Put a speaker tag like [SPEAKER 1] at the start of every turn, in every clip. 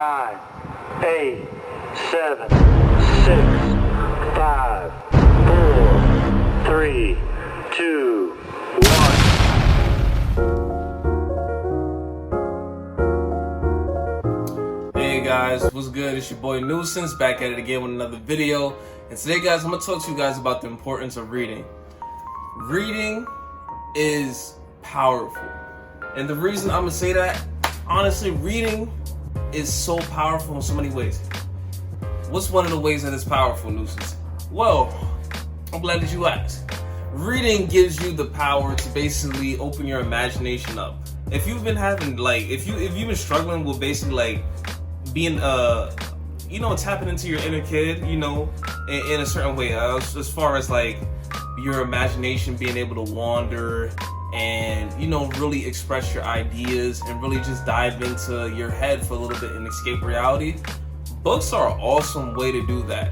[SPEAKER 1] 9, 8, 7, 6, 5, 4, 3, 2, 1.
[SPEAKER 2] Hey guys, what's good? It's your boy Nuisance back at it again with another video. And today, guys, I'm gonna talk to you guys about the importance of reading. Reading is powerful. And the reason I'm gonna say that, honestly, reading is so powerful in so many ways. What's one of the ways that it's powerful, Nuisance? Well, I'm glad that you asked. Reading gives you the power to basically open your imagination up. If you've been having if you've been struggling with basically being tapping into your inner kid, in a certain way, as far as your imagination being able to wander and really express your ideas and really just dive into your head for a little bit and escape reality. Books are an awesome way to do that.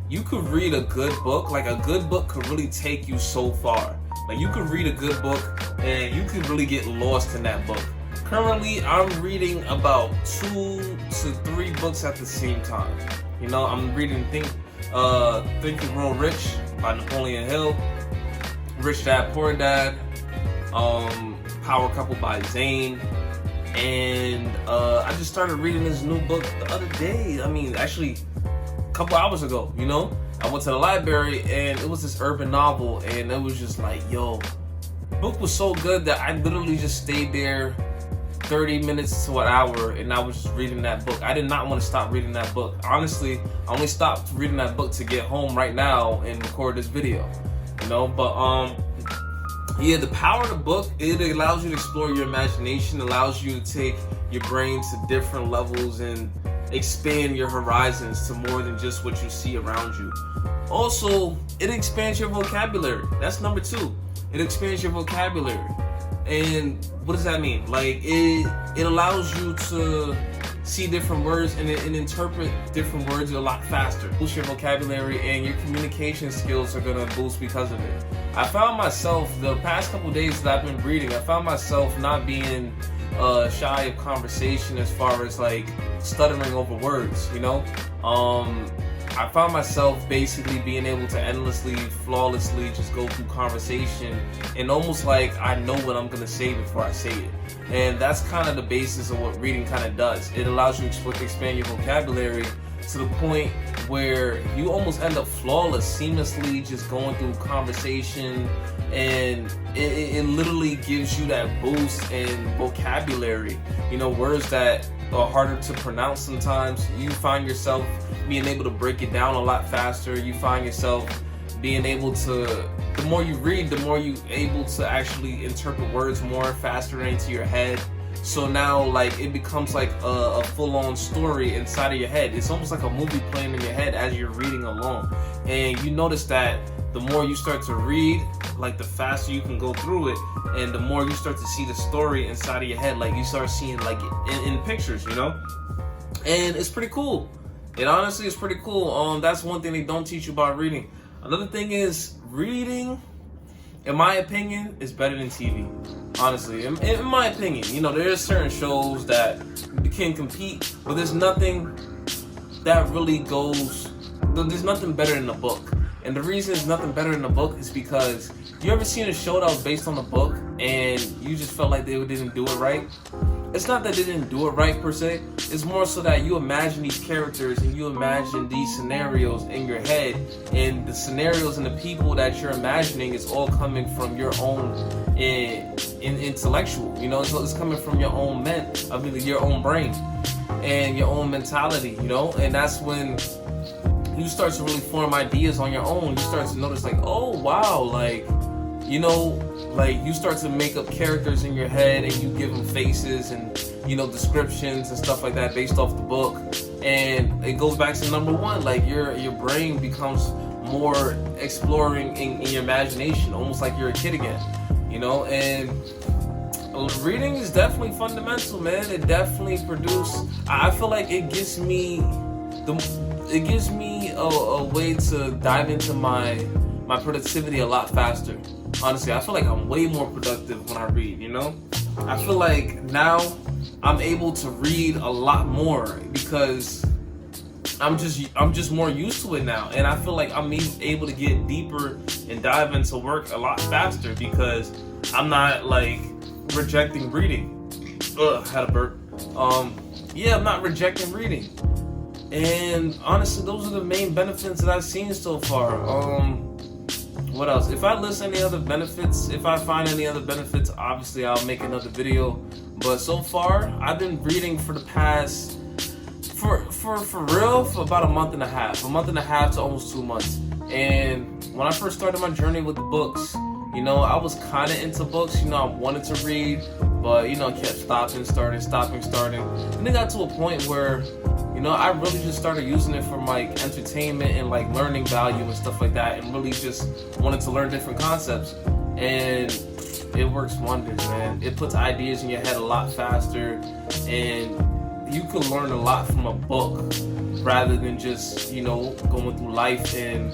[SPEAKER 2] You could read a good book. A good book could really take you so far. You could read a good book and you could really get lost in that book. Currently, I'm reading about 2 to 3 books at the same time. I'm reading Think and Grow Rich by Napoleon Hill, Rich Dad Poor Dad, Power Couple by Zane, and I just started reading this new book the other day. Actually, a couple hours ago. I went to the library and it was this urban novel, and it was just the book was so good that I literally just stayed there 30 minutes to an hour, and I was just reading that book. I did not want to stop reading that book. Honestly, I only stopped reading that book to get home right now and record this video. The power of the book, it allows you to explore your imagination, allows you to take your brain to different levels and expand your horizons to more than just what you see around you. Also, it expands your vocabulary. That's number 2. It expands your vocabulary. And what does that mean? It allows you to see different words and interpret different words a lot faster. Boost your vocabulary, and your communication skills are gonna boost because of it. I found myself, the past couple days that I've been reading, I found myself not being shy of conversation as far as stuttering over words, I found myself basically being able to endlessly, flawlessly just go through conversation, and almost I know what I'm gonna say before I say it. And that's kind of the basis of what reading kind of does. It allows you to expand your vocabulary to the point where you almost end up flawless, seamlessly just going through conversation, and it literally gives you that boost in vocabulary. Words that are harder to pronounce sometimes, you find yourself being able to break it down a lot faster. You find yourself being able to, the more you read, the more you're able to actually interpret words more faster into your head. So now it becomes a full-on story inside of your head. It's almost like a movie playing in your head as you're reading along. And you notice that the more you start to read, the faster you can go through it, and the more you start to see the story inside of your head, you start seeing in pictures, and it's pretty cool. It honestly is pretty cool. That's one thing they don't teach you about reading. Another thing is, reading, in my opinion, is better than TV. Honestly, in my opinion, there's certain shows that can compete, but there's nothing that really goes. There's nothing better than a book. And the reason it's nothing better than a book is because, you ever seen a show that was based on a book and you just felt like they didn't do it right? It's not that they didn't do it right per se. It's more so that you imagine these characters and you imagine these scenarios in your head, and the scenarios and the people that you're imagining is all coming from your own intellectual. So it's coming from your own your own brain and your own mentality. And that's when you start to really form ideas on your own. You start to notice oh wow, you start to make up characters in your head, and you give them faces and descriptions and stuff like that based off the book. And it goes back to number 1, your brain becomes more exploring in your imagination, almost like you're a kid again. And reading is definitely fundamental, man. It definitely I feel like it gives me a way to dive into my productivity a lot faster. Honestly, I feel like I'm way more productive when I read, I feel like now I'm able to read a lot more because I'm just more used to it now, and I feel like I'm able to get deeper and dive into work a lot faster because I'm not like rejecting reading. Had a burp. Yeah, I'm not rejecting reading, and honestly, those are the main benefits that I've seen so far. What else? If I list any other benefits, if I find any other benefits, obviously I'll make another video. But so far, I've been reading for the past, for real, for about a month and a half to almost 2 months. And when I first started my journey with the books, you know, I was kind of into books. You know, I wanted to read, but you know, I kept stopping, starting. And it got to a point where, you know, I really just started using it for like entertainment and like learning value and stuff like that, and really just wanted to learn different concepts. And it works wonders, man. It puts ideas in your head a lot faster, and you can learn a lot from a book rather than just, you know, going through life and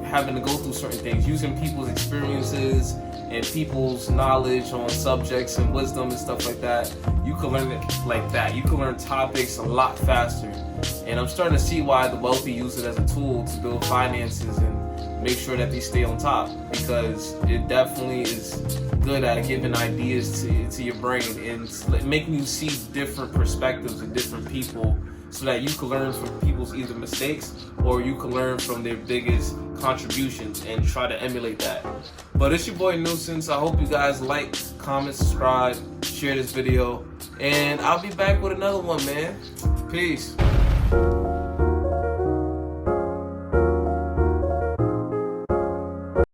[SPEAKER 2] having to go through certain things. Using people's experiences and people's knowledge on subjects and wisdom and stuff like that, you can learn it like that. You can learn topics a lot faster. And I'm starting to see why the wealthy use it as a tool to build finances and make sure that they stay on top, because it definitely is good at giving ideas to your brain and making you see different perspectives and different people, so that you can learn from people's either mistakes or you can learn from their biggest contributions and try to emulate that. But it's your boy Nuisance. I hope you guys like, comment, subscribe, share this video, and I'll be back with another one, man. Peace.